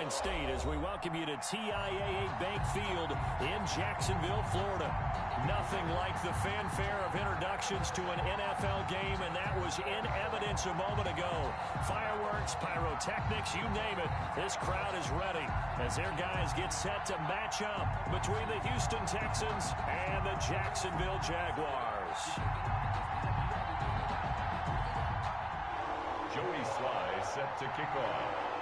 Michigan State as we welcome you to TIAA Bank Field in Jacksonville, Florida. Nothing like the fanfare of introductions to an NFL game, and that was in evidence a moment ago. Fireworks, pyrotechnics, you name it. This crowd is ready as their guys get set to match up between the Houston Texans and the Jacksonville Jaguars. Joey Sly set to kick off.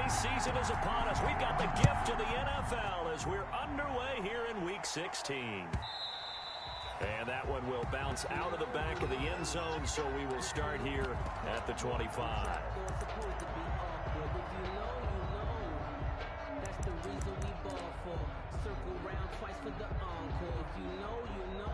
Season is upon us. We've got the gift of the NFL as we're underway here in Week 16. And that one will bounce out of the back of the end zone, so we will start here at the 25. That's the reason we ball for. Circle round twice for the encore. If you know, you know.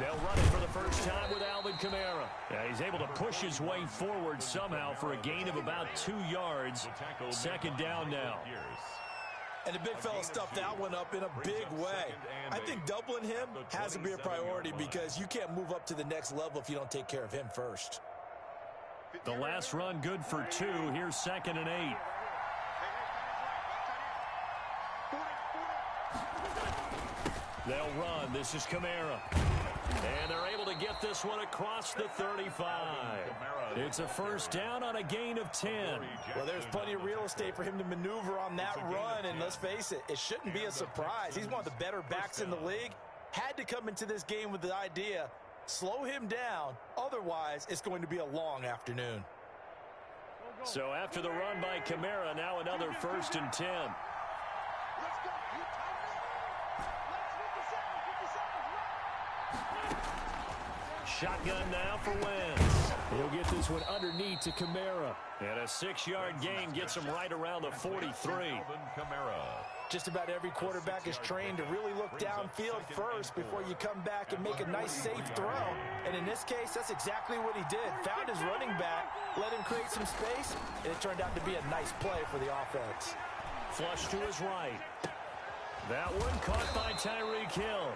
They'll run it for the first time with Alvin Kamara. Yeah, he's able to push his way forward somehow for a gain of about 2 yards. Second down now. And the big fella stuffed that one up in a big way. I think doubling him has to be a priority because you can't move up to the next level if you don't take care of him first. The last run good for 2. Here's 2nd and 8. They'll run. This is Kamara. And they're able to get this one across the 35. It's a first down on a gain of 10. Well, there's plenty of real estate for him to maneuver on that run, and let's face it, it shouldn't be a surprise. He's one of the better backs in the league. Had to come into this game with the idea, slow him down, otherwise it's going to be a long afternoon. So after the run by Kamara, now another 1st and 10. Shotgun now for Wentz. He'll get this one underneath to Kamara. And a 6-yard gain gets him right around the 43. Just about every quarterback is trained to really look downfield first before you come back and make a nice, safe throw. And in this case, that's exactly what he did. Found his running back, let him create some space, and it turned out to be a nice play for the offense. Flush to his right. That one caught by Tyreek Hill.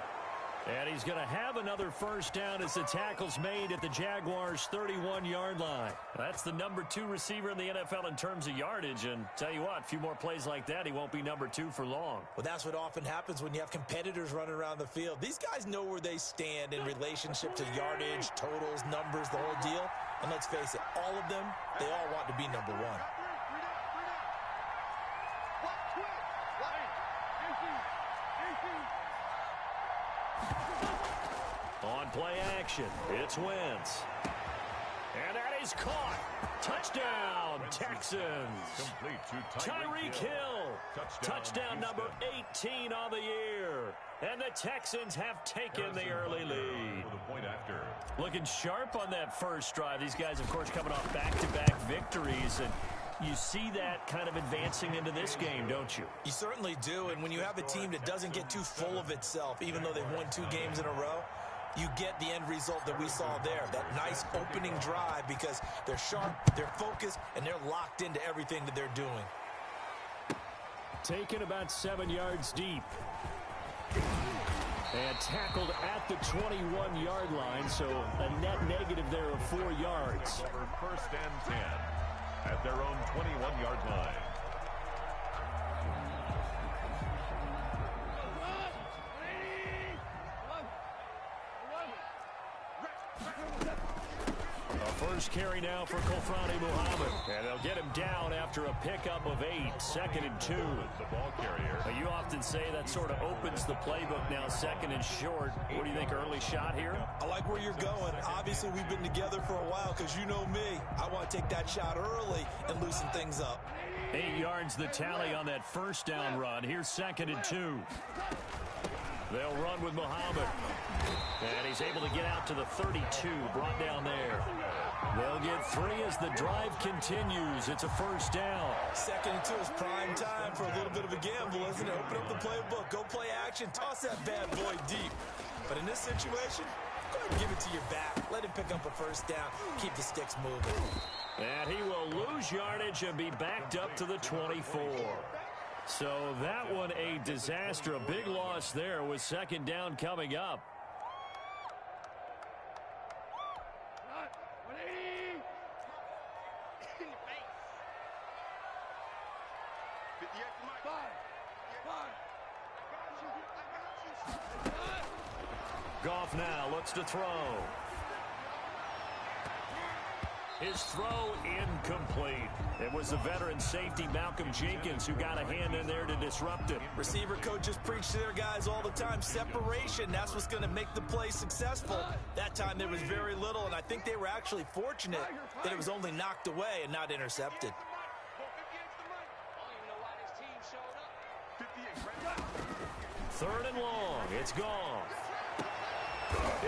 And he's going to have another first down as the tackle's made at the Jaguars' 31-yard line. That's the number 2 receiver in the NFL in terms of yardage. And tell you what, a few more plays like that, he won't be number 2 for long. Well, that's what often happens when you have competitors running around the field. These guys know where they stand in relationship to yardage, totals, numbers, the whole deal. And let's face it, all of them, they all want to be number 1. On play action, it's Wentz. And that is caught. Touchdown, Texans. Complete to Tyreek Hill. Touchdown number 18 on the year. And the Texans have taken the early lead. Looking sharp on that first drive. These guys, of course, coming off back-to-back victories. And you see that kind of advancing into this game, don't you? You certainly do. And when you have a team that doesn't get too full of itself, even though they've won 2 games in a row, you get the end result that we saw there, that nice opening drive, because they're sharp, they're focused, and they're locked into everything that they're doing. Taken about 7 yards deep. And tackled at the 21-yard line, so a net negative there of 4 yards. First and 10 at their own 21-yard line. First carry now for Kofrani Muhammad. And they'll get him down after a pickup of 8. 2nd and 2. The ball carrier. You often say that sort of opens the playbook now, 2nd and short. What do you think, early shot here? I like where you're going. Obviously, we've been together for a while because you know me. I want to take that shot early and loosen things up. 8 yards the tally on that first down run. Here's 2nd and 2. They'll run with Muhammad. And he's able to get out to the 32, brought down there. They'll get 3 as the drive continues. It's a first down. Second and 2 is prime time for a little bit of a gamble, isn't it? Open up the playbook, go play action, toss that bad boy deep. But in this situation, go ahead and give it to your back. Let him pick up a first down. Keep the sticks moving. And he will lose yardage and be backed up to the 24. So that one a disaster. A big loss there with second down coming up. Goff now looks to throw. His throw incomplete. It was the veteran safety Malcolm Jenkins who got a hand in there to disrupt it. Receiver coaches preach to their guys all the time. Separation, that's what's going to make the play successful. That time there was very little, and I think they were actually fortunate that it was only knocked away and not intercepted. Third and long. It's gone.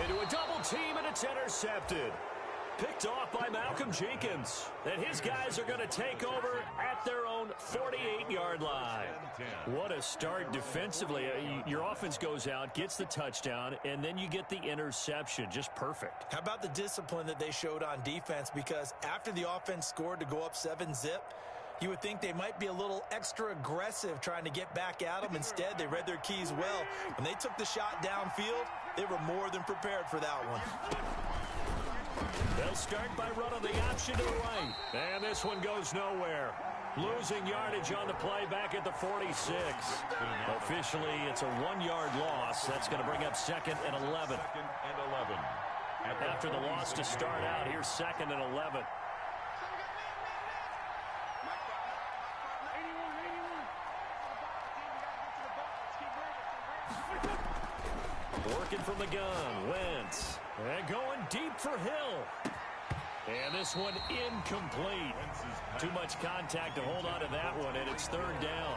Into a double team, and it's intercepted. Picked off by Malcolm Jenkins. And his guys are going to take over at their own 48-yard line. What a start defensively. Your offense goes out, gets the touchdown, and then you get the interception. Just perfect. How about the discipline that they showed on defense? Because after the offense scored to go up 7-zip, you would think they might be a little extra aggressive trying to get back at them. Instead, they read their keys well. When they took the shot downfield, they were more than prepared for that one. They'll start by running the option to the right. And this one goes nowhere. Losing yardage on the play back at the 46. Officially, it's a 1-yard loss. That's going to bring up second and 11. After the loss to start out, here's second and 11. Working from the gun, Wentz. And going deep for Hill. And this one incomplete. Too much contact to hold on to that one, and it's third down.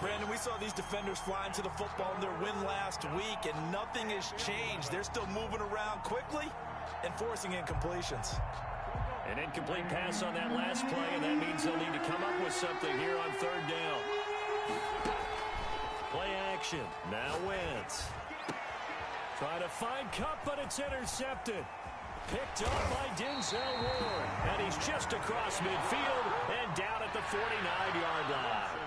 Brandon, we saw these defenders flying to the football in their win last week, and nothing has changed. They're still moving around quickly and forcing incompletions. An incomplete pass on that last play, and that means they'll need to come up with something here on third down. Play action. Now Wentz. Trying to find Cup, but it's intercepted. Picked up by Denzel Ward. And he's just across midfield and down at the 49-yard line.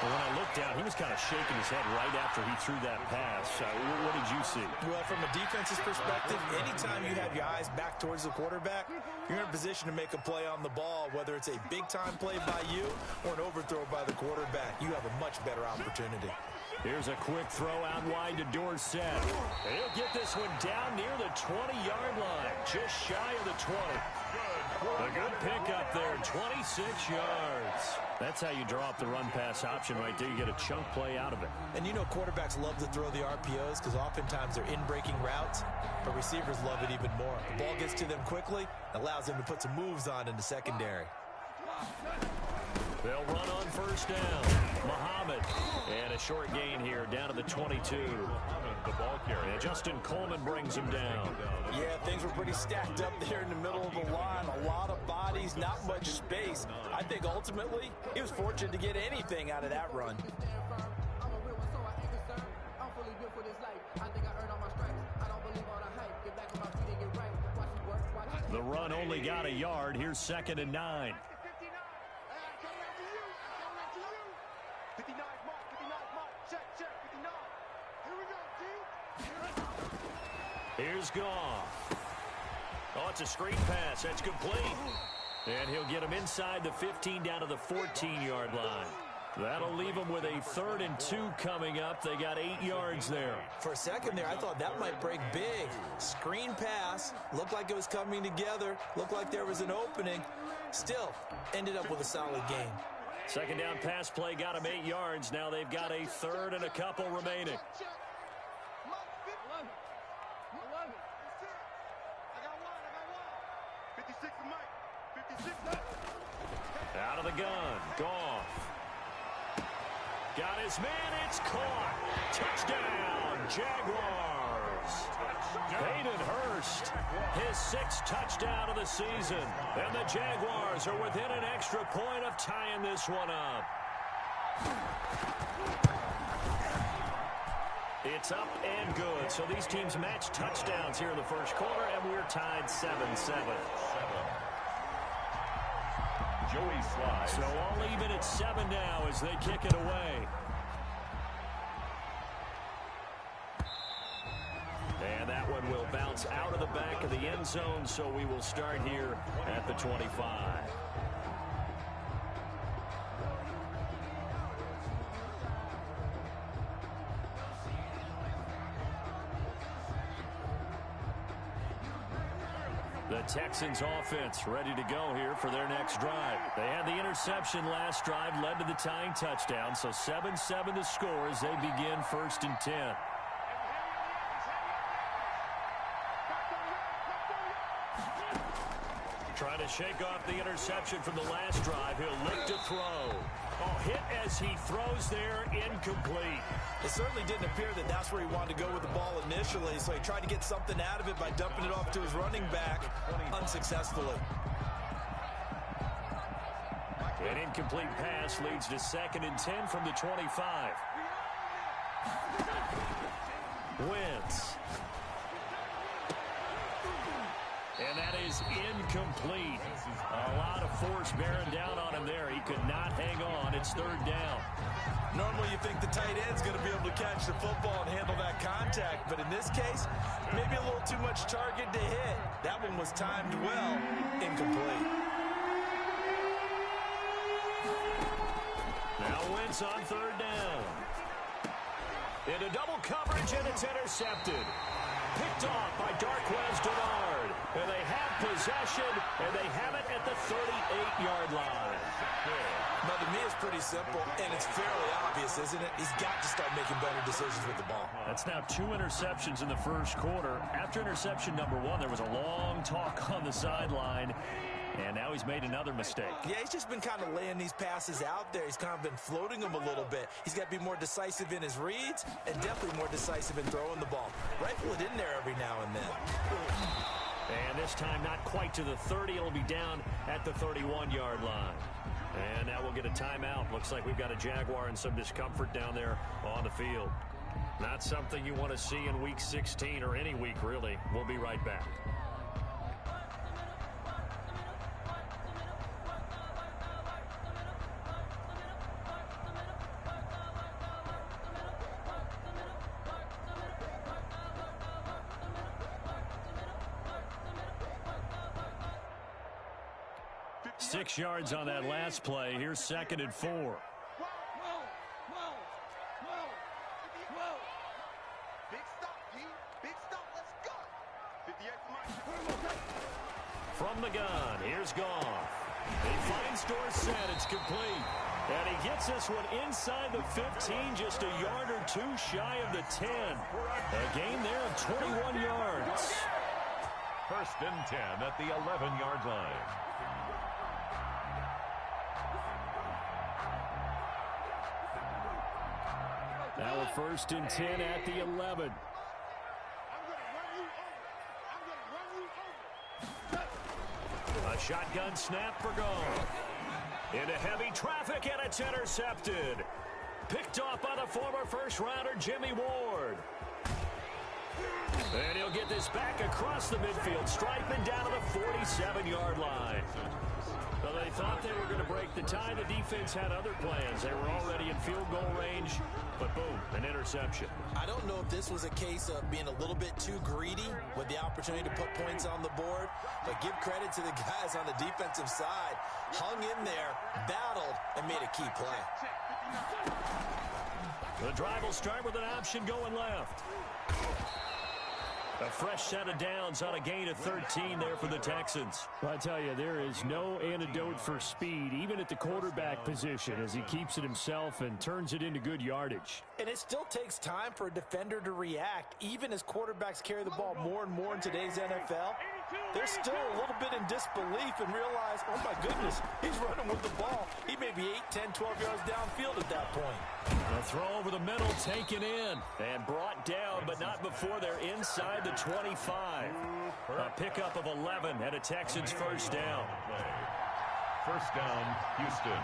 When I looked down, he was kind of shaking his head right after he threw that pass. What did you see? Well, from a defense's perspective, anytime you have your eyes back towards the quarterback, you're in a position to make a play on the ball, whether it's a big-time play by you or an overthrow by the quarterback. You have a much better opportunity. Here's a quick throw out wide to Dorsett. He'll get this one down near the 20-yard line, just shy of the 20. A good pickup there, 26 yards. That's how you draw up the run-pass option right there. You get a chunk play out of it. And you know quarterbacks love to throw the RPOs because oftentimes they're in-breaking routes, but receivers love it even more. The ball gets to them quickly, allows them to put some moves on in the secondary. They'll run on first down. Muhammad. And a short gain here down to the 22. And Justin Coleman brings him down. Yeah, things were pretty stacked up there in the middle of the line. A lot of bodies, not much space. I think ultimately he was fortunate to get anything out of that run. The run only got a yard. Here's second and 9. Here's Goff. Oh, it's a screen pass. That's complete. And he'll get him inside the 15 down to the 14-yard line. That'll leave him with a 3rd and 2 coming up. They got 8 yards there. For a second there, I thought that might break big. Screen pass. Looked like it was coming together. Looked like there was an opening. Still, ended up with a solid gain. Second down pass play got him 8 yards. Now they've got a 3rd and a couple remaining. Out of the gun. Goff. Got his man. It's caught. Touchdown, Jaguars. Hayden Hurst, his 6th touchdown of the season. And the Jaguars are within an extra point of tying this one up. It's up and good. So these teams match touchdowns here in the first quarter, and we're tied 7-7. Joey slides. So all even at 7 now as they kick it away. And that one will bounce out of the back of the end zone, so we will start here at the 25. The Texans offense ready to go here for their next drive. They had the interception last drive, led to the tying touchdown, so 7-7 the score as they begin 1st and 10. Trying to shake off the interception from the last drive. He'll look to throw. Oh, hit as he throws there, incomplete. It certainly didn't appear that that's where he wanted to go with the ball initially, so he tried to get something out of it by dumping it off to his running back unsuccessfully. An incomplete pass leads to 2nd and 10 from the 25. Wentz. And that is incomplete. A lot of force bearing down on him there. He could not hang on. It's 3rd down. Normally you think the tight end's going to be able to catch the football and handle that contact, but in this case, maybe a little too much target to hit. That one was timed well, incomplete. Now Wentz on 3rd down. Into double coverage, and it's intercepted. Picked off by Darquez Dennard. And they have possession, and they have it at the 38-yard line. But to me, it's pretty simple, and it's fairly obvious, isn't it? He's got to start making better decisions with the ball. That's now 2 interceptions in the first quarter. After interception number 1, there was a long talk on the sideline. And now he's made another mistake. Yeah, he's just been kind of laying these passes out there. He's kind of been floating them a little bit. He's got to be more decisive in his reads and definitely more decisive in throwing the ball. Rifle it in there every now and then. And this time not quite to the 30. It'll be down at the 31-yard line. And now we'll get a timeout. Looks like we've got a Jaguar and some discomfort down there on the field. Not something you want to see in Week 16 or any week, really. We'll be right back. Six yards on that last play. Here's 2nd and 4. From the gun, here's Goff. He finds Dorsett. It's complete. And he gets this one inside the 15, just a yard or 2 shy of the 10. A gain there of 21 yards. 1st and 10 at the 11-yard line. Now a 1st and 10 at the 11. A shotgun snap for Goff. Into heavy traffic, and it's intercepted. Picked off by the former first-rounder Jimmy Ward. And he'll get this back across the midfield, striping down to the 47-yard line. Well, they thought they were going to break the tie. The defense had other plans. They were already in field goal range, but boom, an interception. I don't know if this was a case of being a little bit too greedy with the opportunity to put points on the board, but give credit to the guys on the defensive side. Hung in there, battled, and made a key play. The drive will start with an option going left. A fresh set of downs on a gain of 13 there for the Texans. Well, I tell you, there is no antidote for speed, even at the quarterback position, as he keeps it himself and turns it into good yardage. And it still takes time for a defender to react, even as quarterbacks carry the ball more and more in today's NFL. they're still a little bit in disbelief and realize, oh my goodness, he's running with the ball. He may be 8, 10, 12 yards downfield at that point. The throw over the middle taken in and brought down, but not before they're inside the 25. A pickup of 11 and a Texans first down. First down, Houston.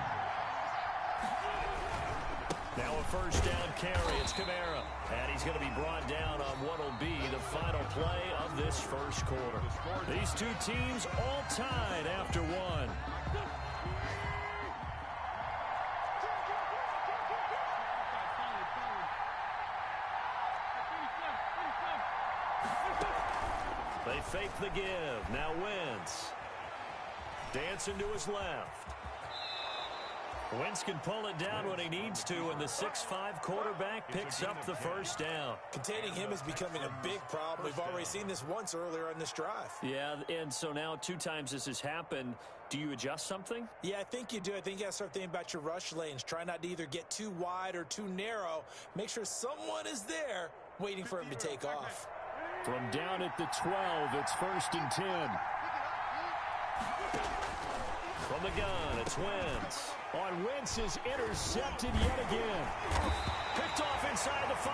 Now a first down carry. It's Kamara. And he's going to be brought down on what will be the final play of this first quarter. These two teams all tied after one. They fake the give. Now Wentz. Dancing to his left. Wentz can pull it down when he needs to, and the 6'5" quarterback picks up the first down. Containing him is becoming a big problem. We've already seen this once earlier on this drive. Yeah, and so now 2 times this has happened. Do you adjust something? Yeah, I think you do. I think you got to start thinking about your rush lanes. Try not to either get too wide or too narrow. Make sure someone is there waiting for him to take off. From down at the 12, it's first and 10. From the gun, it's Wentz. On Wentz is intercepted yet again. Picked off inside the 5.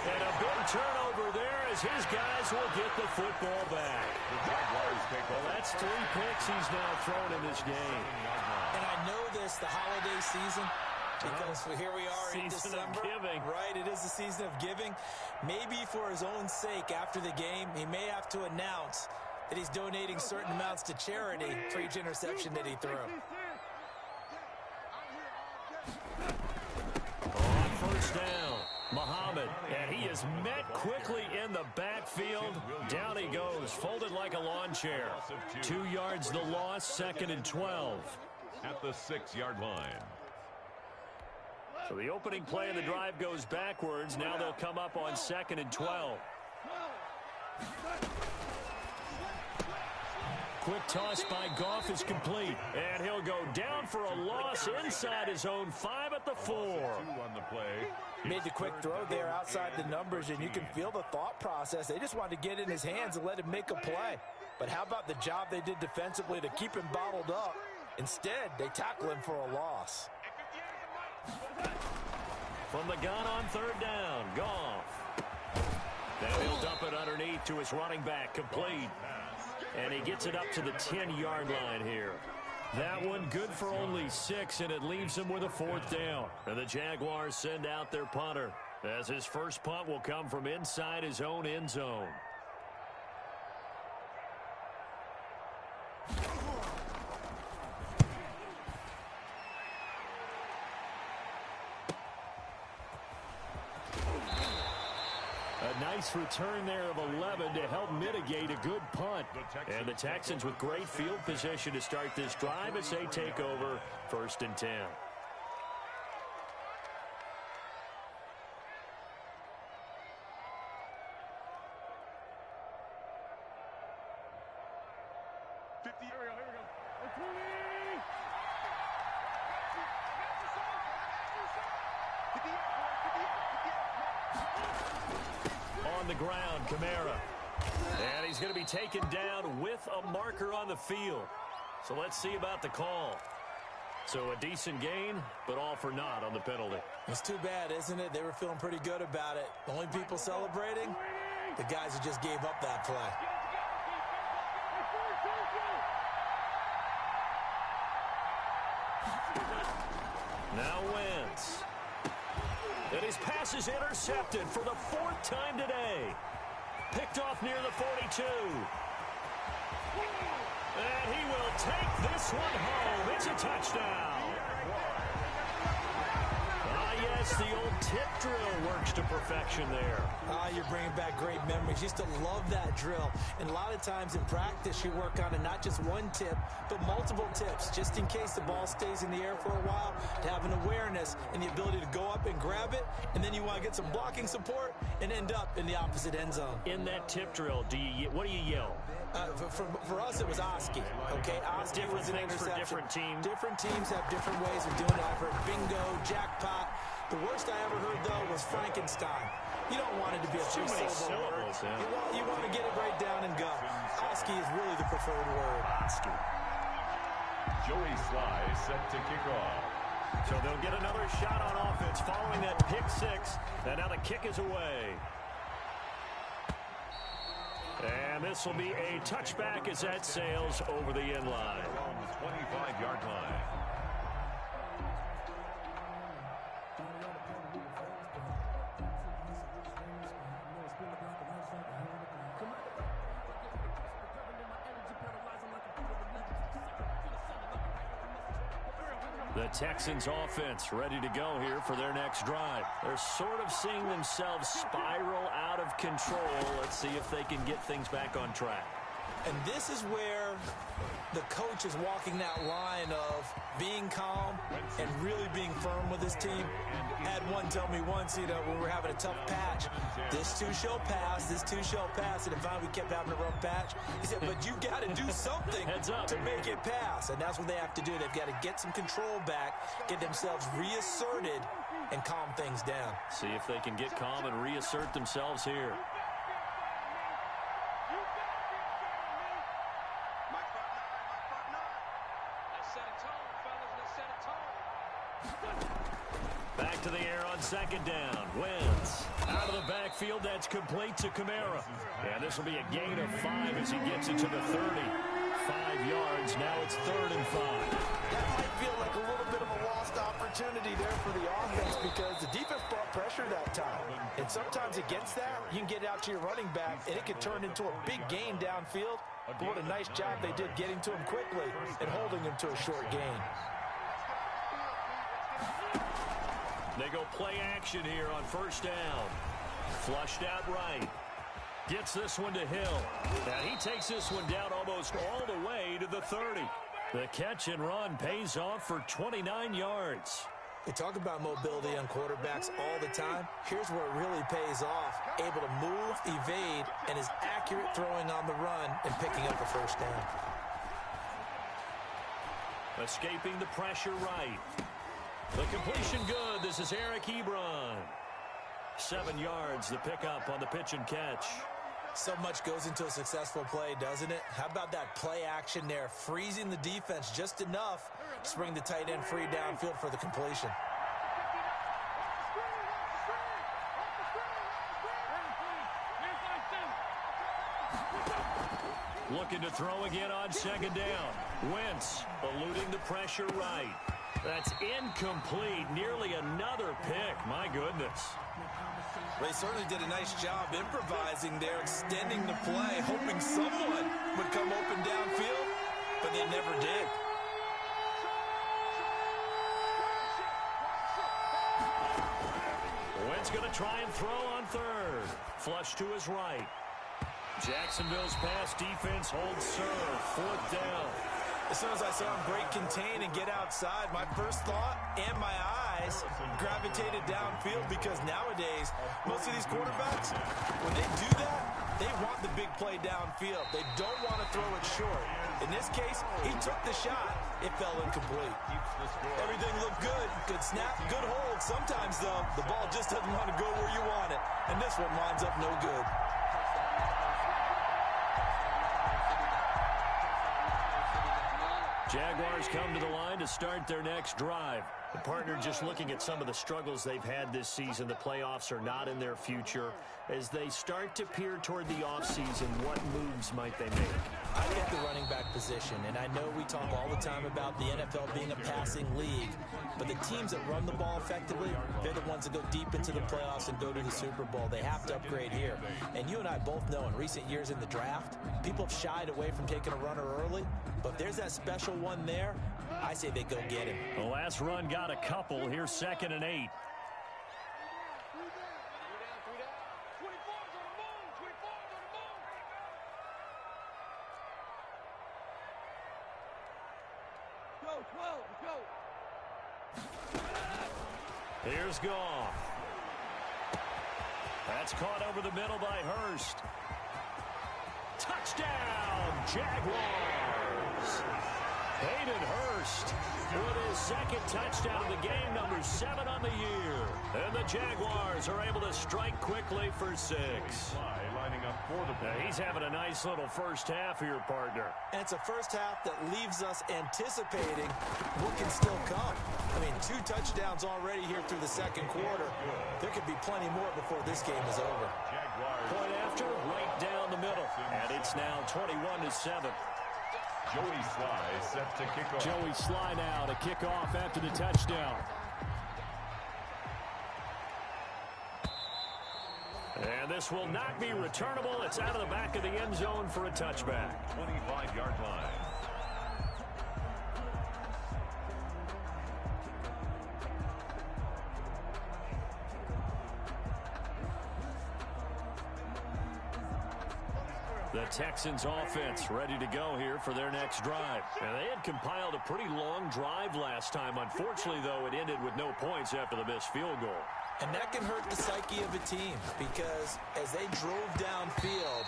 And a big turnover there as his guys will get the football back. Well, that's 3 picks he's now thrown in this game. And I know this, the holiday season, because here we are in December. Season of giving. Right, it is the season of giving. Maybe for his own sake after the game, he may have to announce that he's donating certain amounts to charity for each interception that he threw. On first down, Muhammad, and he is met quickly in the backfield. Down he goes, folded like a lawn chair. 2 yards the loss, second and 12. At the 6-yard line. So the opening play of the drive goes backwards. Now they'll come up on second and 12. Quick toss by Goff is complete. And he'll go down for a loss inside his own 5 at the 4. On the play. Made the quick throw there outside the numbers, and you can feel the thought process. They just wanted to get in his hands and let him make a play. But how about the job they did defensively to keep him bottled up? Instead, they tackle him for a loss. From the gun on third down, Goff. Now he'll dump it underneath to his running back, complete. And he gets it up to the 10-yard line here. That one good for only 6, and it leaves him with a 4th down. And the Jaguars send out their punter, as his first punt will come from inside his own end zone. A nice return there of 11 to help mitigate a good punt. And the Texans with great field position to start this drive as they take over first and 10. On the ground, Kamara. And he's going to be taken down with a marker on the field. So let's see about the call. So a decent gain, but all for naught on the penalty. It's too bad, isn't it? They were feeling pretty good about it. The only people celebrating, the guys who just gave up that play. Now Wentz. And his pass is intercepted for the 4th time today. Picked off near the 42. And he will take this one home. It's a touchdown. Yes, the old tip drill works to perfection there. You're bringing back great memories. Used to love that drill. And a lot of times in practice, you work on it, not just one tip, but multiple tips, just in case the ball stays in the air for a while, to have an awareness and the ability to go up and grab it, and then you want to get some blocking support and end up in the opposite end zone. In that tip drill, what do you yell? For us, it was Oski. Okay, Oski was an interception. For different teams. Different teams have different ways of doing it. I've heard bingo, jackpot. The worst I ever heard, though, was Frankenstein. You don't want it to be a three-syllable word. You want to get it right down and go. Oski is really the preferred word. Oski. Joey Sly set to kick off. So they'll get another shot on offense following that pick six. And now the kick is away. And this will be a touchback as that sails over the end line. On the 25-yard line. The Texans offense ready to go here for their next drive. They're sort of seeing themselves spiral out of control. Let's see if they can get things back on track. And this is where the coach is walking that line of being calm and really being firm with his team. I had one tell me once, when we were having a tough patch, this too shall pass, this too shall pass. And if finally we kept having a rough patch, he said, but you got to do something to make it pass. And that's what they have to do. They've got to get some control back, get themselves reasserted, and calm things down. See if they can get calm and reassert themselves here. Back to the air on second down. Wentz out of the backfield. That's complete to Kamara. And this will be a gain of 5 as he gets it to the 30. 5 yards. Now it's 3rd and 5. That might feel like a little bit of a lost opportunity there for the offense because the defense brought pressure that time. And sometimes against that, you can get out to your running back, and it can turn into a big gain downfield. But what a nice job they did getting to him quickly and holding him to a short gain. They go play action here on first down. Flushed out right. Gets this one to Hill. And he takes this one down almost all the way to the 30. The catch and run pays off for 29 yards. They talk about mobility on quarterbacks all the time. Here's where it really pays off. Able to move, evade, and is accurate throwing on the run and picking up a first down. Escaping the pressure right. The completion good. This is Eric Ebron. 7 yards, the pickup on the pitch and catch. So much goes into a successful play, doesn't it? How about that play action there? Freezing the defense just enough to bring the tight end free downfield for the completion. Looking to throw again on second down. Wentz eluding the pressure right. That's incomplete. Nearly another pick. My goodness. They certainly did a nice job improvising there, extending the play, hoping someone would come open downfield, but they never did. Wentz going to try and throw on third. Flush to his right. Jacksonville's pass defense holds serve. 4th down. As soon as I saw him break contain and get outside, my first thought and my eyes gravitated downfield because nowadays, most of these quarterbacks, when they do that, they want the big play downfield. They don't want to throw it short. In this case, he took the shot. It fell incomplete. Everything looked good. Good snap, good hold. Sometimes, though, the ball just doesn't want to go where you want it. And this one winds up no good. Jaguars come to the line to start their next drive. The partner just looking at some of the struggles they've had this season. The playoffs are not in their future. As they start to peer toward the offseason, what moves might they make? I get the running back position, and I know we talk all the time about the NFL being a passing league, but the teams that run the ball effectively, they're the ones that go deep into the playoffs and go to the Super Bowl. They have to upgrade here. And you and I both know in recent years in the draft, people have shied away from taking a runner early, but if there's that special one there, I say they go get him. The last run got a couple. Here's 2nd and 8. Here's Goff. That's caught over the middle by Hurst. Touchdown, Jaguars. Hayden Hurst with his second touchdown of the game, number 7 on the year. And the Jaguars are able to strike quickly for 6. Lining up for the play. He's having a nice little first half here, partner. And it's a first half that leaves us anticipating what can still come. I mean, 2 touchdowns already here through the second quarter. There could be plenty more before this game is over. Point after, right down the middle. And it's now 21-7. Joey Sly set to kick off. Joey Sly now to kick off after the touchdown. And this will not be returnable. It's out of the back of the end zone for a touchback. 25-yard line. The Texans offense ready to go here for their next drive. And they had compiled a pretty long drive last time. Unfortunately, though, it ended with no points after the missed field goal. And that can hurt the psyche of a team because as they drove downfield,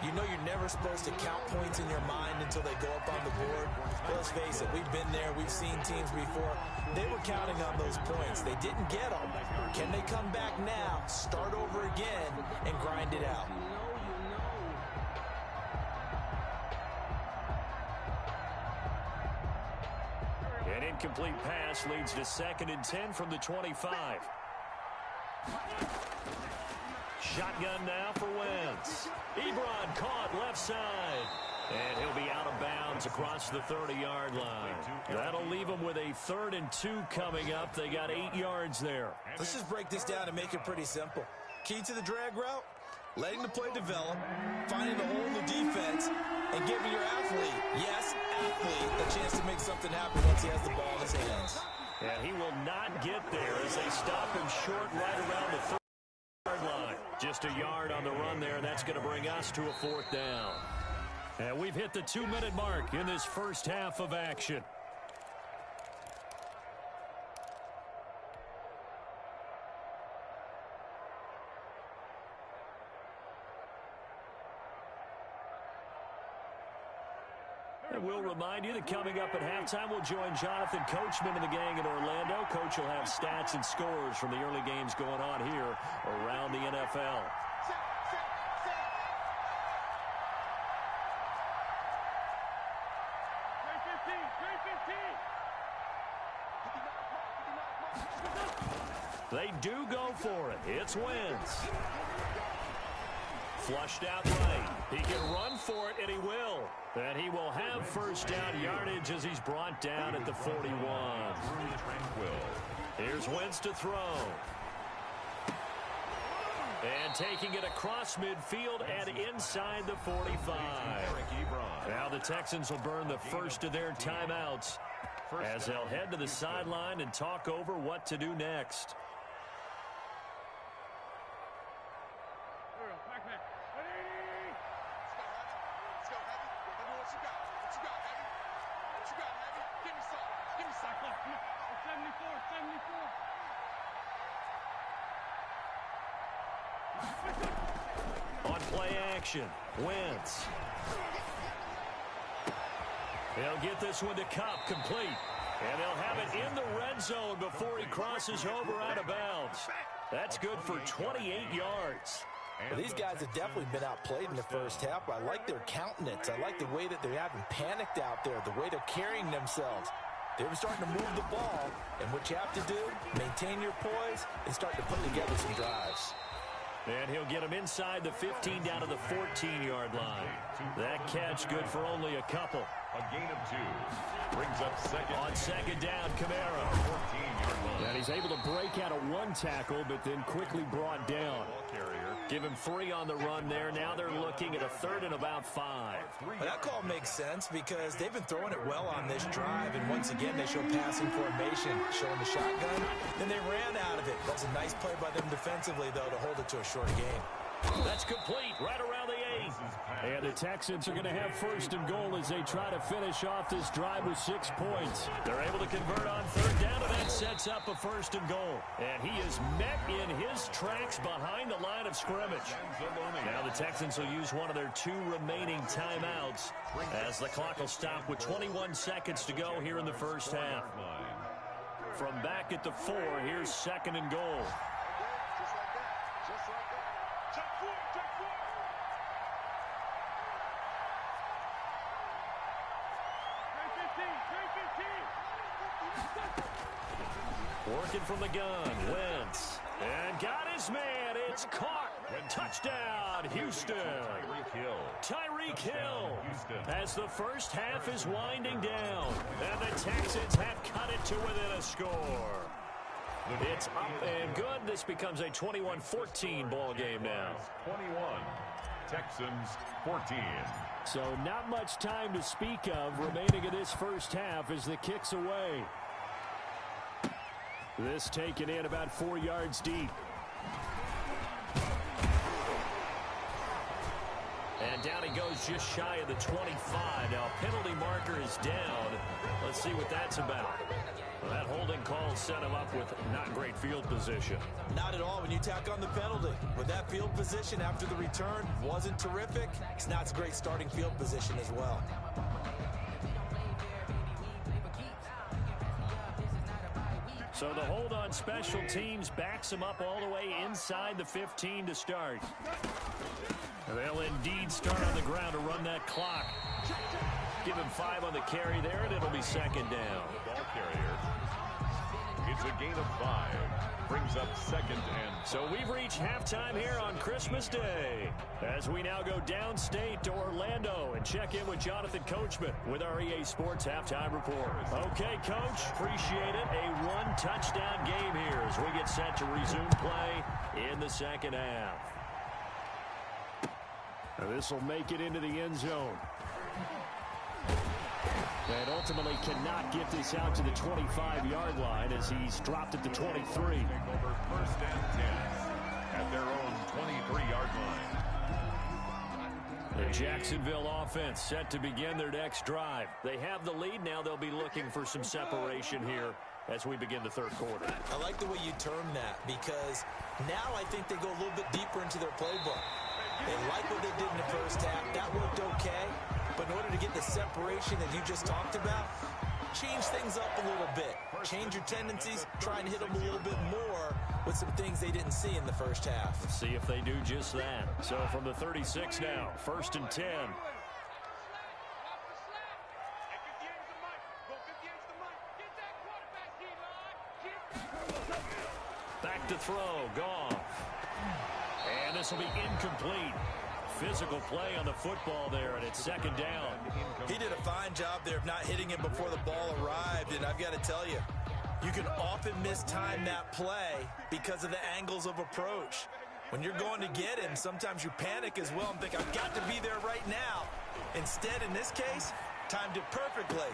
you know you're never supposed to count points in your mind until they go up on the board. Well, let's face it, we've been there. We've seen teams before. They were counting on those points. They didn't get them. Can they come back now, start over again, and grind it out? An incomplete pass leads to 2nd and 10 from the 25. Shotgun now for Wentz. Ebron caught left side. And he'll be out of bounds across the 30-yard line. That'll leave them with a 3rd and 2 coming up. They got 8 yards there. Let's just break this down and make it pretty simple. Key to the drag route, letting the play develop, finding the hole in the defense, and giving your athlete, yes, athlete, a chance to make something happen once he has the ball in his hands. And he will not get there as they stop him short right around the 30-yard line. Just a yard on the run there. That's going to bring us to a 4th down. And we've hit the 2-minute mark in this first half of action. And we'll remind you that coming up at halftime, we'll join Jonathan Coachman and the gang in Orlando. Coach will have stats and scores from the early games going on here around the NFL. They do go for it. It's Wentz. Flushed out right. He can run for it, and he will. And he will have first down yardage as he's brought down at the 41. Here's Wentz to throw. And taking it across midfield and inside the 45. Now the Texans will burn the first of their timeouts as they'll head to the sideline and talk over what to do next. On play action, Wentz. He'll get this one to Cup, complete. And they'll have it in the red zone before he crosses over out of bounds. That's good for 28 yards. Well, these guys have definitely been outplayed in the first half. I like their countenance. I like the way that they haven't panicked out there, the way they're carrying themselves. They were starting to move the ball, and what you have to do, maintain your poise and start to put together some drives. And he'll get him inside the 15 down to the 14-yard line. That catch good for only a couple. A gain of 2. Brings up second. On second down, Kamara. 14-yard line. And he's able to break out of one tackle, but then quickly brought down. Give him 3 on the run there. Now they're looking at a 3rd and about 5. Well, that call makes sense because they've been throwing it well on this drive, and once again they show passing formation, showing the shotgun. Then they ran out of it. That's a nice play by them defensively, though, to hold it to a short game. That's complete right around the 8. And the Texans are going to have 1st and goal as they try to finish off this drive with 6 points. They're able to convert on 3rd down, and that sets up a 1st and goal. And he is met in his tracks behind the line of scrimmage. Now the Texans will use one of their 2 remaining timeouts as the clock will stop with 21 seconds to go here in the first half. From back at the 4, here's 2nd and goal. Working from the gun, Wentz. And got his man. It's caught. Touchdown, Houston. Tyreek Hill. As the first half is winding down. And the Texans have cut it to within a score. It's up and good. This becomes a 21-14 ball game now. 21. Texans 14. So not much time to speak of remaining in this first half as the kick's away. This taken in about 4 yards deep. And down he goes just shy of the 25. Now penalty marker is down. Let's see what that's about. Well, that holding call set him up with not great field position. Not at all when you tack on the penalty. With that field position after the return wasn't terrific. It's not a great starting field position as well. So the hold on special teams backs him up all the way inside the 15 to start. They'll indeed start on the ground to run that clock. Give him 5 on the carry there, and it'll be 2nd down. Ball carrier. It's a gain of 5. Brings up 2nd and... So we've reached halftime here on Christmas Day as we now go downstate to Orlando and check in with Jonathan Coachman with our EA Sports Halftime Report. Okay, Coach, appreciate it. A 1-touchdown game here as we get set to resume play in the second half. This will make it into the end zone. And ultimately cannot get this out to the 25-yard line as he's dropped at the 23. Over 1st and 10 at their own 23-yard line. The Jacksonville offense set to begin their next drive. They have the lead. Now they'll be looking for some separation here as we begin the third quarter. I like the way you term that because now I think they go a little bit deeper into their playbook. They like what they did in the first half. That worked okay. But in order to get the separation that you just talked about, change things up a little bit. Change your tendencies, try and hit them a little bit more with some things they didn't see in the first half. Let's see if they do just that. So from the 36 now, 1st and 10. Back to throw, Goff. And this will be incomplete. Physical play on the football there, and it's 2nd down. He did a fine job there of not hitting him before the ball arrived, and I've got to tell you, you can often mistime that play because of the angles of approach. When you're going to get him, sometimes you panic as well and think, I've got to be there right now. Instead, in this case, timed it perfectly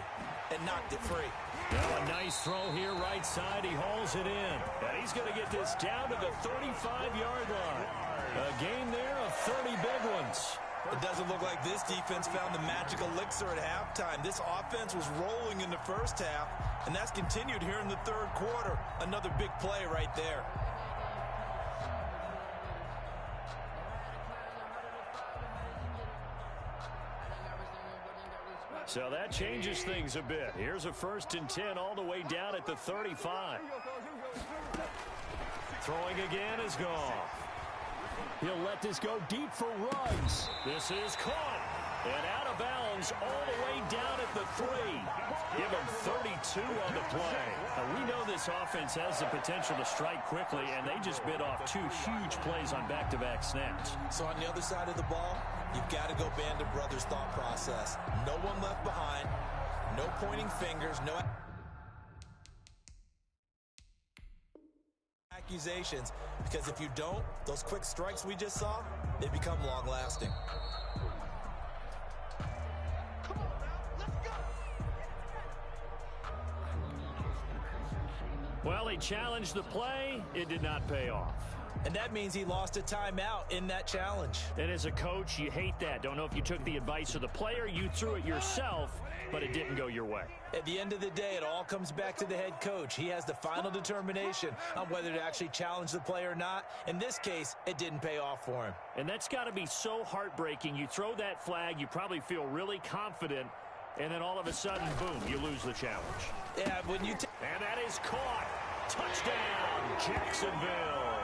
and knocked it free. Now a nice throw here right side. He hauls it in. And he's going to get this down to the 35-yard line. A gain there of 30 big ones. It doesn't look like this defense found the magic elixir at halftime. This offense was rolling in the first half, and that's continued here in the third quarter. Another big play right there. So that changes things a bit. Here's a 1st and 10 all the way down at the 35. Throwing again is Goff. He'll let this go deep for Ruggs. This is caught. And out of bounds all the way down at the 3. Give him 32 on the play. Now, we know this offense has the potential to strike quickly, and they just bit off 2 huge plays on back-to-back snaps. So on the other side of the ball, you've got to go Band of Brothers thought process. No one left behind. No pointing fingers. No accusations. Because if you don't, those quick strikes we just saw, they become long-lasting. Well, he challenged the play. It did not pay off. And that means he lost a timeout in that challenge. And as a coach, you hate that. Don't know if you took the advice of the player, you threw it yourself, but it didn't go your way. At the end of the day, it all comes back to the head coach. He has the final determination on whether to actually challenge the play or not. In this case, it didn't pay off for him. And that's got to be so heartbreaking. You throw that flag, you probably feel really confident, And then all of a sudden, boom, you lose the challenge. Yeah, when you and that is caught. Touchdown, Jacksonville.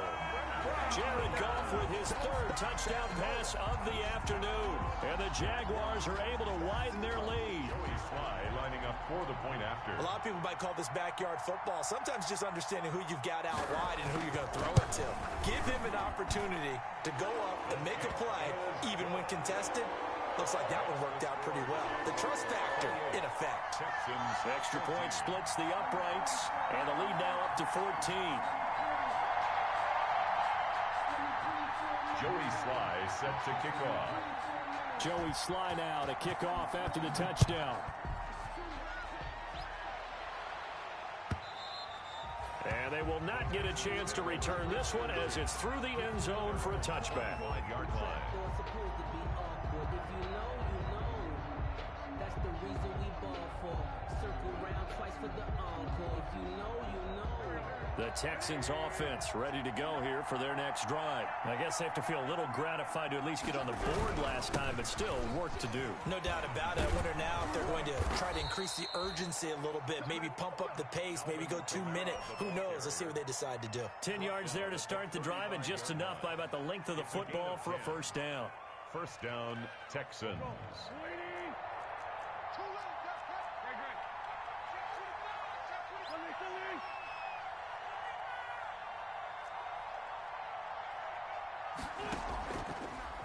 Jared Goff with his third touchdown pass of the afternoon. And the Jaguars are able to widen their lead. Joey Sly lining up for the point after. A lot of people might call this backyard football. Sometimes just understanding who you've got out wide and who you're going to throw it to. Give him an opportunity to go up and make a play, even when contested. Looks like that one worked out pretty well. The trust factor in effect. Texans. Extra point splits the uprights, and the lead now up to 14. Joey Sly set to kick off. Joey Sly now to kick off after the touchdown. And they will not get a chance to return this one as it's through the end zone for a touchback. 5-yard line. That's the reason we ball for. Circle round twice for the encore. If you know, you know. The Texans offense ready to go here for their next drive. I guess they have to feel a little gratified to at least get on the board last time, but still work to do. No doubt about it. I wonder now if they're going to try to increase the urgency a little bit, maybe pump up the pace, maybe go 2 minute. Who knows? Let's see what they decide to do. 10 yards there to start the drive, and just enough by about the length of the football for a first down. First down, Texans.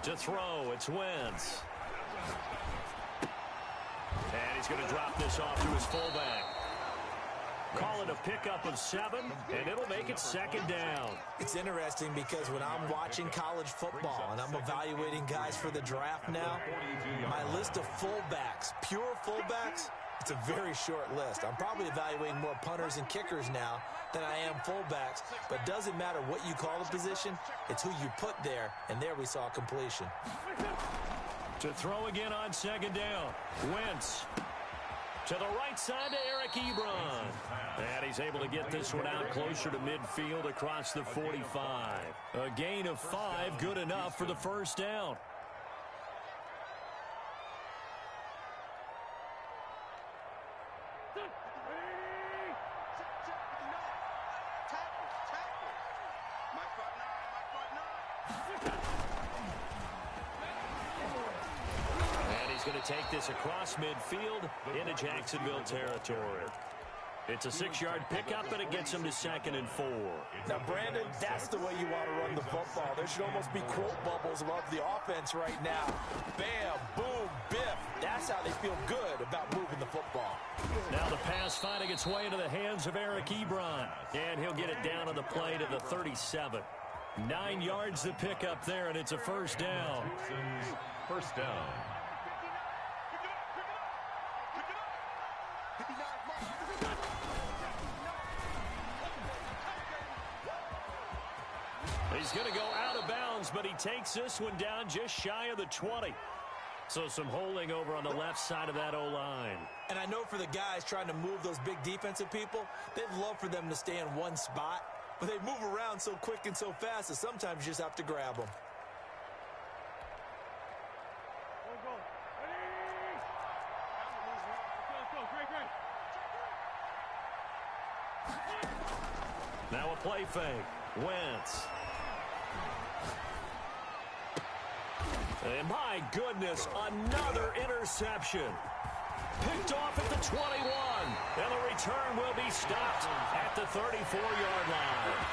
To throw, it's Wentz. And he's going to drop this off to his fullback. Call it a pickup of 7, and it'll make it second down. It's interesting because when I'm watching college football and I'm evaluating guys for the draft now, my list of fullbacks, pure fullbacks, it's a very short list. I'm probably evaluating more punters and kickers now than I am fullbacks, but it doesn't matter what you call the position, it's who you put there, and there we saw completion. To throw again on second down, Wentz. To the right side to Eric Ebron. And he's able to get this one out closer to midfield across the 45. A gain of 5, good enough for the first down. Going to take this across midfield into Jacksonville territory. It's a 6-yard pickup, and it gets him to 2nd and 4. Now, Brandon, that's the way you want to run the football. There should almost be quote bubbles above the offense right now. Bam, boom, biff. That's how they feel good about moving the football. Now the pass finding its way into the hands of Eric Ebron. And he'll get it down on the play to the 37. 9 yards the pickup there, and it's a first down. First down. He's going to go out of bounds, but he takes this one down just shy of the 20. So some holding over on the left side of that O-line. And I know for the guys trying to move those big defensive people, they'd love for them to stay in one spot, but they move around so quick and so fast that sometimes you just have to grab them. Now a play fake. Wentz. And my goodness, another interception. Picked off at the 21. And the return will be stopped at the 34-yard line.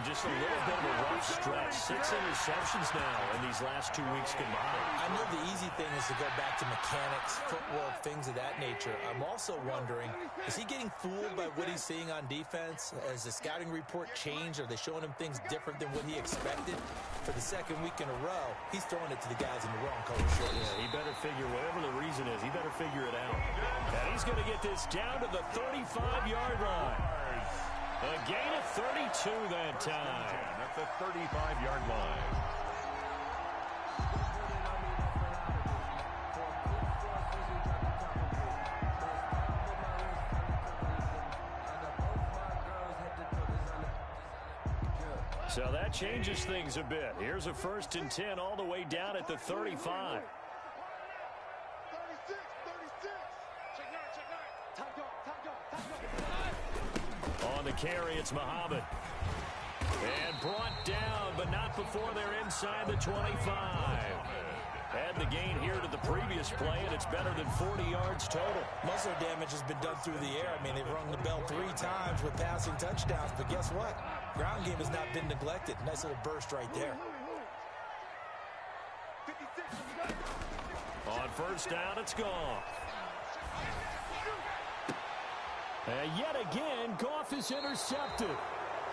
Just a little bit of a rough stretch. 6 interceptions now in these last 2 weeks combined. I know the easy thing is to go back to mechanics, footwork, things of that nature. I'm also wondering, is he getting fooled by what he's seeing on defense? Has the scouting report changed? Are they showing him things different than what he expected? For the second week in a row, he's throwing it to the guys in the wrong color shirts. Yeah, he better figure, whatever the reason is, he better figure it out. And he's going to get this down to the 35-yard line. A gain of 32 that time. At the 35-yard line. So that changes things a bit. Here's a 1st and 10 all the way down at the 35. 36. the carry, it's Muhammad. And brought down, but not before they're inside the 25. Add the gain here to the previous play, and it's better than 40 yards total. Most of the damage has been done through the air. I mean, they've rung the bell 3 times with passing touchdowns, but guess what? Ground game has not been neglected. Nice little burst right there. On first down, it's Goff. And yet again, Goff is intercepted.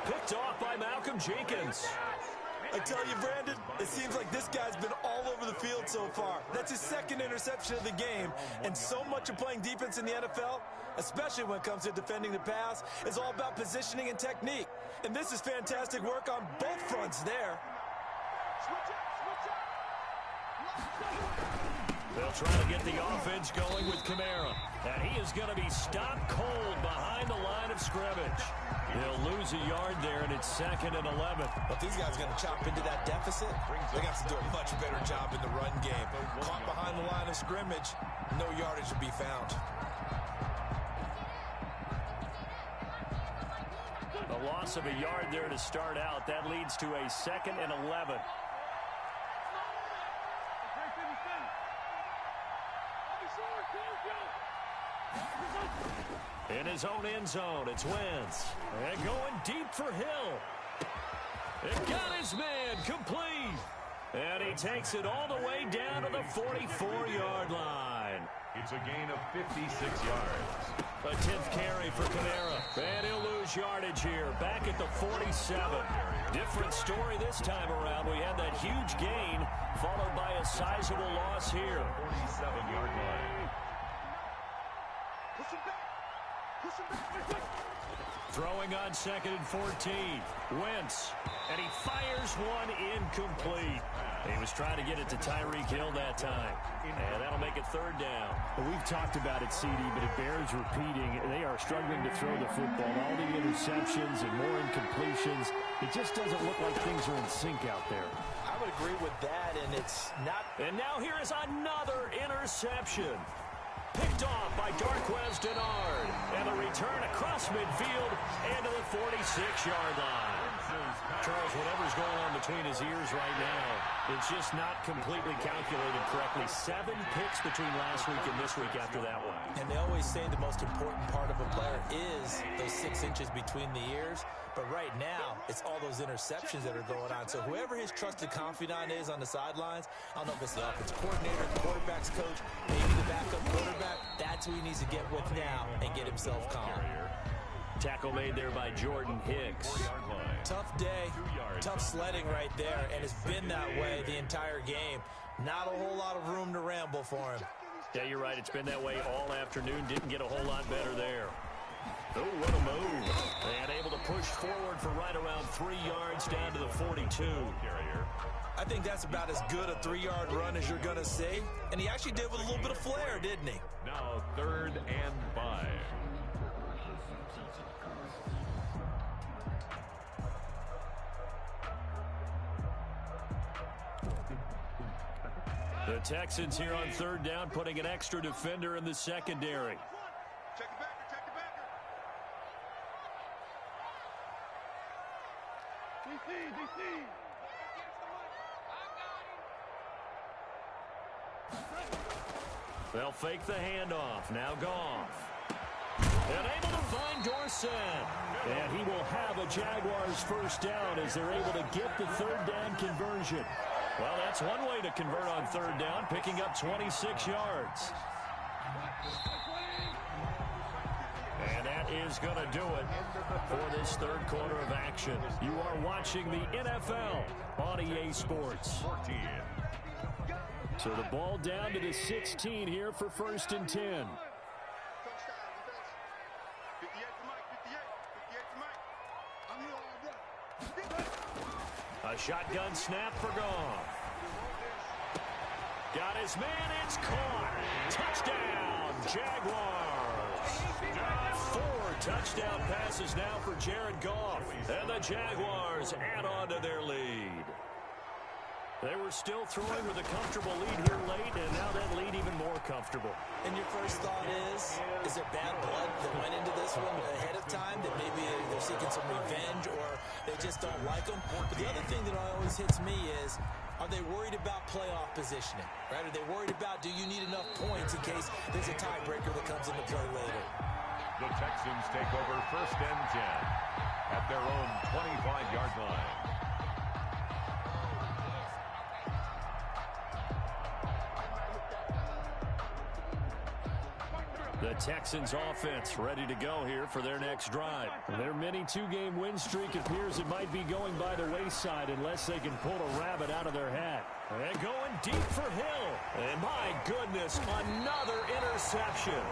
Picked off by Malcolm Jenkins. I tell you, Brandon, it seems like this guy's been all over the field so far. That's his second interception of the game, and so much of playing defense in the NFL, especially when it comes to defending the pass, is all about positioning and technique. And this is fantastic work on both fronts there. They'll try to get the offense going with Kamara. And he is going to be stopped cold behind the line of scrimmage. They'll lose a yard there, and it's 2nd and 11. But these guys are going to chop into that deficit. They got to do a much better job in the run game. Caught behind the line of scrimmage, no yardage to be found. A loss of a yard there to start out. That leads to a 2nd and 11. In his own end zone, it's Wentz. And going deep for Hill. It got his man complete. And he takes it all the way down to the 44-yard line. It's a gain of 56 yards. A 10th carry for Kamara. And he'll lose yardage here. Back at the 47. Different story this time around. We had that huge gain, followed by a sizable loss here. 47-yard line. Throwing on 2nd and 14. Wentz. And he fires one incomplete. He was trying to get it to Tyreek Hill that time. And that'll make it 3rd down. Well, we've talked about it, CD, but it bears repeating. They are struggling to throw the football. All the interceptions and more incompletions. It just doesn't look like things are in sync out there. I would agree with that, and it's not... And now here is another interception. Picked off by Darquez Denard. And the return across midfield and to the 46-yard line. Charles, whatever's going on between his ears right now, it's just not completely calculated correctly. 7 picks between last week and this week after that one. And they always say the most important part of a player is those 6 inches between the ears. But right now, it's all those interceptions that are going on. So whoever his trusted confidant is on the sidelines, I don't know if it's the offensive coordinator, the quarterback's coach, maybe the backup quarterback, that's who he needs to get with now and get himself calm. Tackle made there by Jordan Hicks. Tough day, tough sledding right there, and it's been that way the entire game. Not a whole lot of room to ramble for him. Yeah, you're right. It's been that way all afternoon. Didn't get a whole lot better there. Oh, what a move. And able to push forward for right around 3 yards down to the 42. I think that's about as good a 3-yard run as you're going to see. And he actually did with a little bit of flair, didn't he? Now 3rd and 5. The Texans here on 3rd down, putting an extra defender in the secondary. Check the backer, check the backer. DC. They'll fake the handoff. Now Goff. And able to find Dorsett. And he will have a Jaguars first down as they're able to get the 3rd down conversion. Well, that's one way to convert on 3rd down, picking up 26 yards. And that is going to do it for this 3rd quarter of action. You are watching the NFL on EA Sports. So the ball down to the 16 here for 1st and 10. A shotgun snap for Goff. Got his man, it's caught. Touchdown, Jaguars. 4 touchdown passes now for Jared Goff. And the Jaguars add on to their lead. They were still throwing with a comfortable lead here late, and now that lead even more comfortable. And your first thought is there bad blood that went into this one ahead of time, that maybe there's seeking some revenge or they just don't like him. But the other thing that always hits me is, are they worried about playoff positioning? Right? Are they worried about, do you need enough points in case there's a tiebreaker that comes into play later? The Texans take over 1st and 10 at their own 25-yard line. The Texans offense ready to go here for their next drive. Their mini two-game win streak appears it might be going by the wayside unless they can pull a rabbit out of their hat. And going deep for Hill. And my goodness, another interception.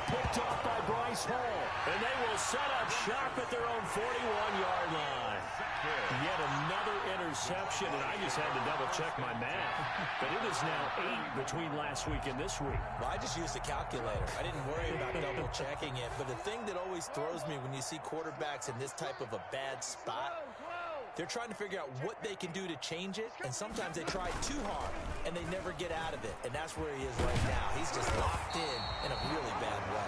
Picked off by Bryce Hall. And they will set up shop at their own 41-yard line. Yet another interception, and I just had to double-check my math. But it is now 8 between last week and this week. Well, I just used a calculator. I didn't worry about double-checking it. But the thing that always throws me when you see quarterbacks in this type of a bad spot, they're trying to figure out what they can do to change it, and sometimes they try too hard, and they never get out of it. And that's where he is right now. He's just locked in a really bad way.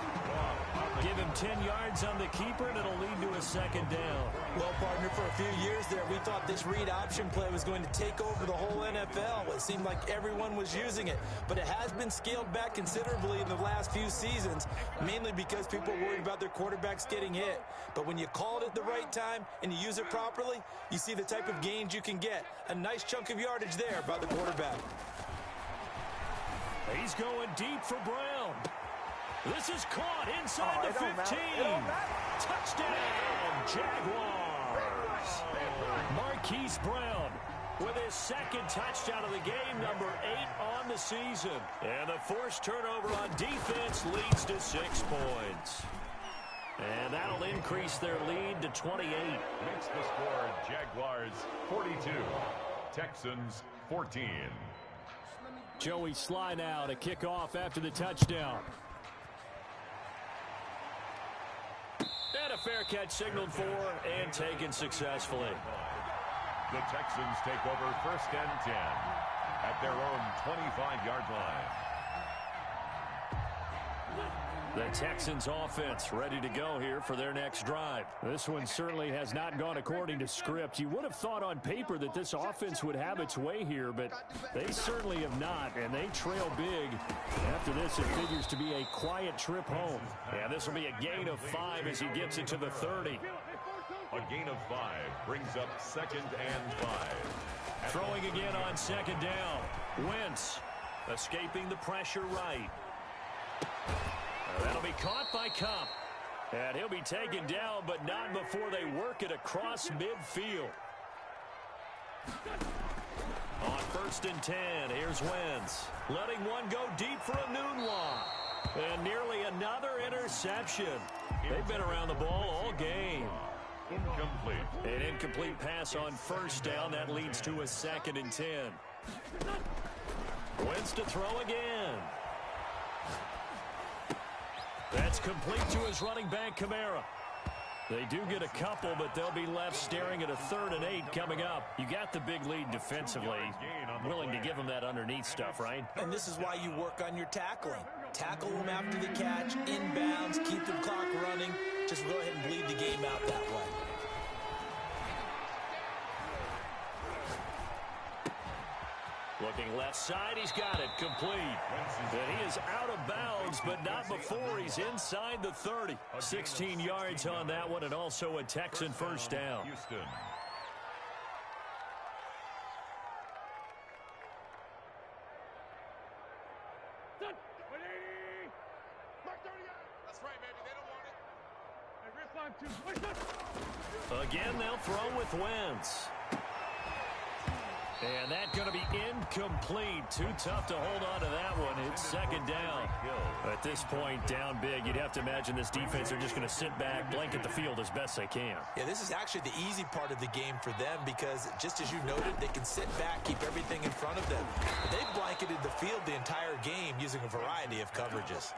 Give him 10 yards on the keeper, and it'll lead to a 2nd down. Well, partner, for a few years there, we thought this read option play was going to take over the whole NFL. It seemed like everyone was using it, but it has been scaled back considerably in the last few seasons, mainly because people are worried about their quarterbacks getting hit. But when you call it at the right time and you use it properly, you see the type of gains you can get. A nice chunk of yardage there by the quarterback. He's going deep for Brown. This is caught inside the 15. Touchdown, Jaguars. Marquise Brown with his 2nd touchdown of the game, number 8 on the season. And the forced turnover on defense leads to 6 points. And that'll increase their lead to 28. Makes the score Jaguars 42, Texans 14. Joey Sly now to kick off after the touchdown. And a fair catch signaled for and taken successfully. The Texans take over 1st and 10 at their own 25-yard line. The Texans offense ready to go here for their next drive. This one certainly has not gone according to script. You would have thought on paper that this offense would have its way here, but they certainly have not, and they trail big. After this, it figures to be a quiet trip home. Yeah, this will be a gain of 5 as he gets it to the 30. A gain of 5 brings up 2nd and 5. Throwing again on 2nd down. Wentz escaping the pressure right. That'll be caught by Cup. And he'll be taken down, but not before they work it across midfield. On 1st and 10, here's Wentz. Letting one go deep for a noon walk. And nearly another interception. They've been around the ball all game. Incomplete. An incomplete pass on 1st down. That leads to a 2nd and 10. Wentz to throw again. That's complete to his running back, Kamara. They do get a couple, but they'll be left staring at a 3rd and 8 coming up. You got the big lead defensively. Willing to give them that underneath stuff, right? And this is why you work on your tackling. Tackle them after the catch, inbounds, keep the clock running. Just go ahead and bleed the game out that way. Looking left side, he's got it complete. And he is out of bounds, but not before he's inside the 30. 16 yards on that one, and also a Texan 1st down. Houston. That's right, baby. They don't want it. Again, they'll throw with Wentz. And that's going to be incomplete. Too tough to hold on to that one. It's 2nd down. At this point, down big, you'd have to imagine this defense are just going to sit back, blanket the field as best they can. Yeah, this is actually the easy part of the game for them because, just as you noted, they can sit back, keep everything in front of them. But they've blanketed the field the entire game using a variety of coverages.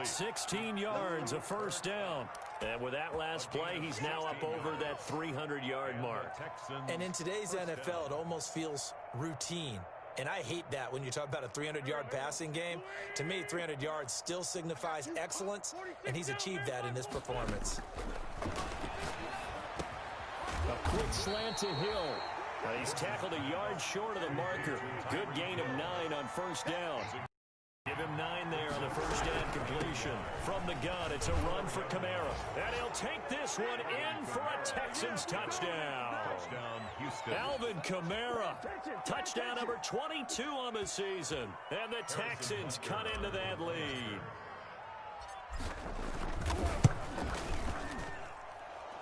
16 yards, a 1st down. And with that last play, he's now up over that 300-yard mark. And in today's NFL, it almost feels routine. And I hate that when you talk about a 300-yard passing game. To me, 300 yards still signifies excellence, and he's achieved that in this performance. slant to Hill. He's tackled a yard short of the marker. Good gain of 9 on first down. Give him 9 there on the first down completion. From the gun, it's a run for Kamara. And he'll take this one in for a Texans touchdown. Touchdown, Houston. Alvin Kamara. Touchdown number 22 on the season. And the Texans cut into that lead.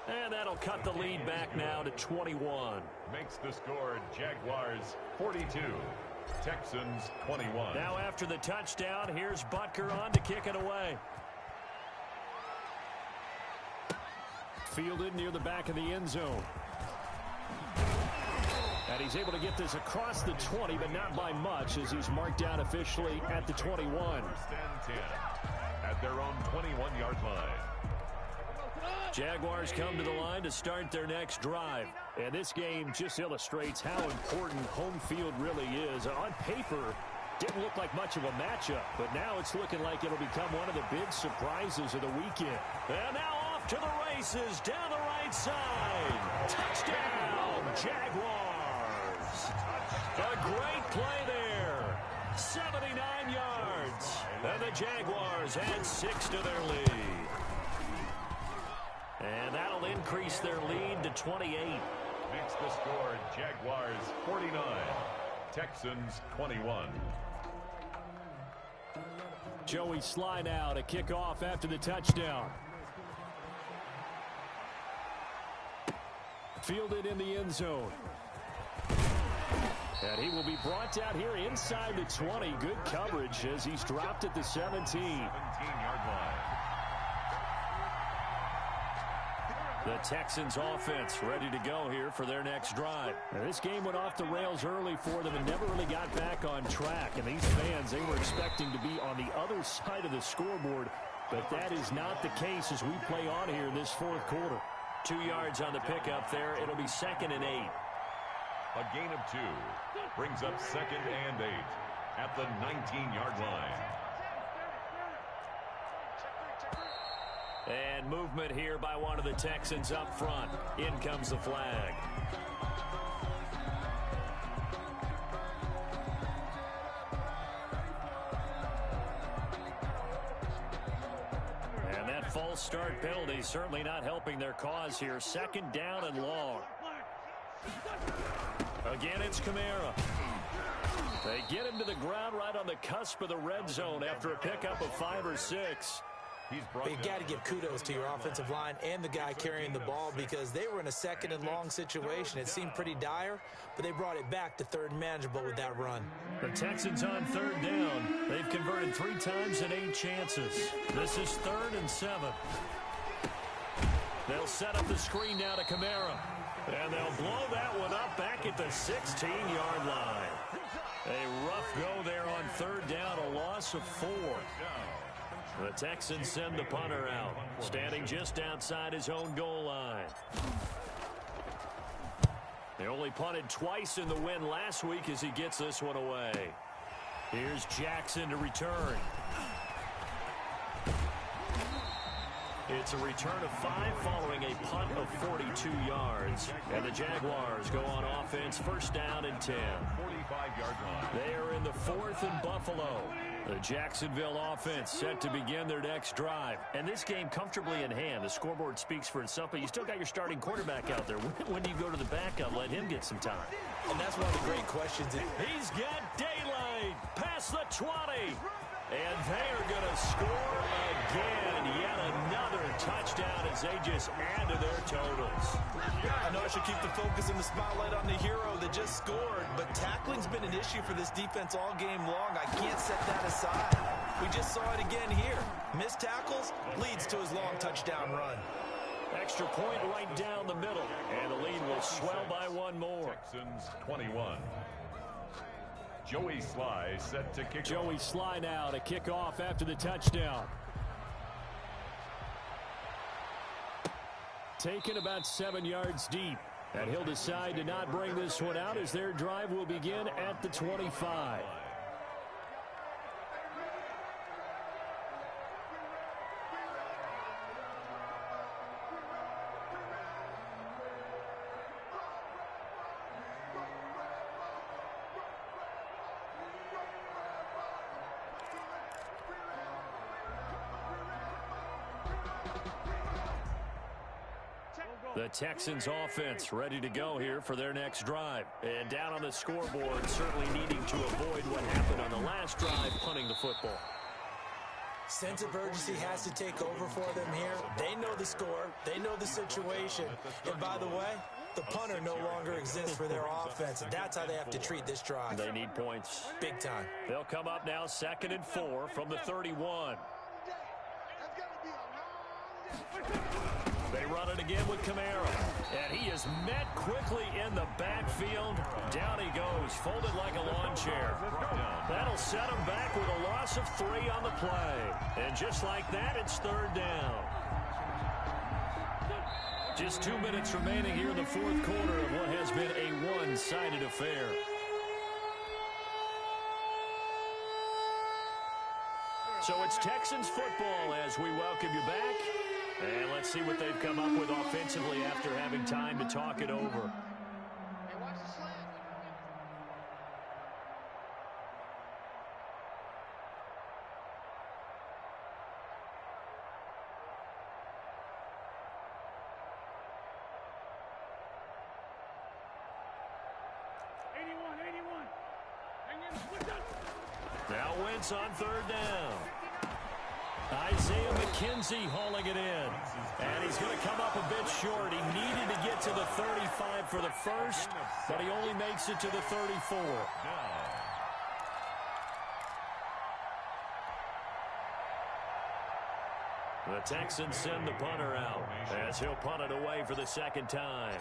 And that'll cut the lead back now to 21. Makes the score Jaguars 42. Texans 21. Now after the touchdown, here's Butker on to kick it away. Fielded near the back of the end zone. And he's able to get this across the 20, but not by much, as he's marked down officially at the 21. First and 10 at their own 21-yard line. Jaguars come to the line to start their next drive. And this game just illustrates how important home field really is. On paper, didn't look like much of a matchup, but now it's looking like it'll become one of the big surprises of the weekend. And now off to the races down the right side. Touchdown, Jaguars. A great play there. 79 yards. And the Jaguars add 6 to their lead. And that'll increase their lead to 28. Makes the score Jaguars 49. Texans 21. Joey Sly now to kick off after the touchdown. Fielded in the end zone. And he will be brought out here inside the 20. Good coverage as he's dropped at the 17. 17-yard line. The Texans offense ready to go here for their next drive. Now, this game went off the rails early for them and never really got back on track. And these fans, they were expecting to be on the other side of the scoreboard. But that is not the case as we play on here in this fourth quarter. 2 yards on the pickup there. It'll be 2nd and 8. A gain of 2 brings up 2nd and 8 at the 19-yard line. And movement here by one of the Texans up front. In comes the flag. And that false start penalty certainly not helping their cause here. 2nd down and long. Again, it's Kamara. They get him to the ground right on the cusp of the red zone after a pickup of 5 or 6. You got to give kudos to your offensive line and the guy carrying the ball, because they were in a 2nd and long situation. It seemed pretty dire, but they brought it back to 3rd and manageable with that run. The Texans on 3rd down. They've converted 3 times in 8 chances. This is 3rd and 7. They'll set up the screen now to Kamara. And they'll blow that one up back at the 16-yard line. A rough go there on 3rd down, a loss of 4. The Texans send the punter out, standing just outside his own goal line. They only punted twice in the win last week as he gets this one away. Here's Jackson to return. It's a return of 5 following a punt of 42 yards. And the Jaguars go on offense, 1st down and 10. 45-yard line. They are in the 4th in Buffalo. The Jacksonville offense set to begin their next drive. And this game comfortably in hand. The scoreboard speaks for itself, but you still got your starting quarterback out there. When do you go to the backup? Let him get some time. And that's one of the great questions. He's got daylight past the 20. And they are going to score again. Yet another touchdown as they just add to their totals. I know I should keep the focus and the spotlight on the hero that just scored, but tackling's been an issue for this defense all game long. I can't set that aside. We just saw it again here. Missed tackles leads to his long touchdown run. Extra point right down the middle. And the lead will swell by 1 more. Texans 21. Joey Sly set to kick Joey Sly now to kick off after the touchdown. Taken about 7 yards deep. And he'll decide to not bring this one out as their drive will begin at the 25. The Texans offense ready to go here for their next drive. And down on the scoreboard, certainly needing to avoid what happened on the last drive, punting the football. Sense of urgency has to take over for them here. They know the score. They know the situation. And by the way, the punter no longer exists for their offense. And that's how they have to treat this drive. They need points. Big time. They'll come up now 2nd and 4 from the 31. They run it again with Kamara. And he is met quickly in the backfield. Down he goes, folded like a lawn chair. That'll set him back with a loss of 3 on the play. And just like that, it's 3rd down. Just 2 minutes remaining here in the 4th quarter of what has been a one-sided affair. So it's Texans football as we welcome you back. And let's see what they've come up with offensively after having time to talk it over. Hey, watch the slant. Now Wentz on 3rd down. Isaiah McKenzie hauling it in. And he's going to come up a bit short. He needed to get to the 35 for the first, but he only makes it to the 34. The Texans send the punter out as he'll punt it away for the 2nd time.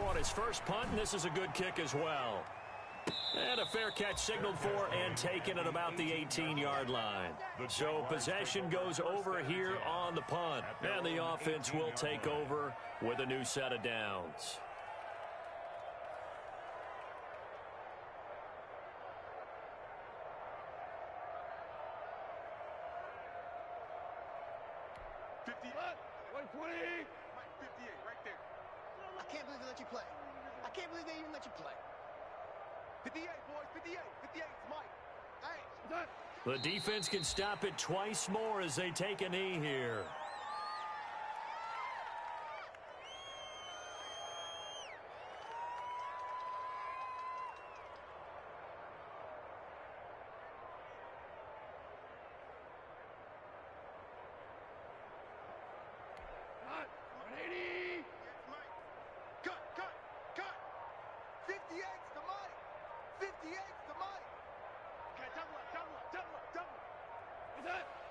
On his first punt, and this is a good kick as well. And a fair catch signaled for and taken at about the 18-yard line. So possession goes over here on the punt, and the offense will take over with a new set of downs. I can't believe they let you play. I can't believe they even let you play. 58, boys, 58. 58, it's Mike. Hey. The defense can stop it twice more as they take a knee here.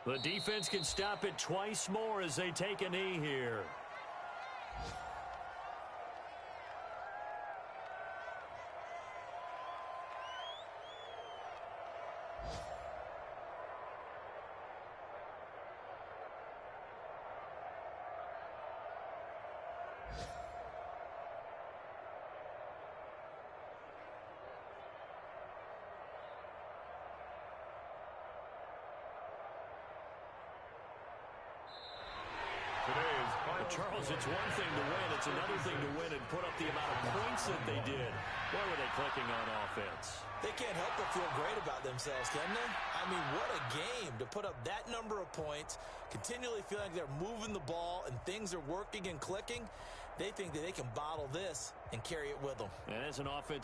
The defense can stop it twice more as they take a knee here. Charles, it's one thing to win. It's another thing to win and put up the amount of points that they did. Why were they clicking on offense? They can't help but feel great about themselves, can they? I mean, what a game to put up that number of points, continually feeling like they're moving the ball and things are working and clicking. They think that they can bottle this and carry it with them. And as an offense,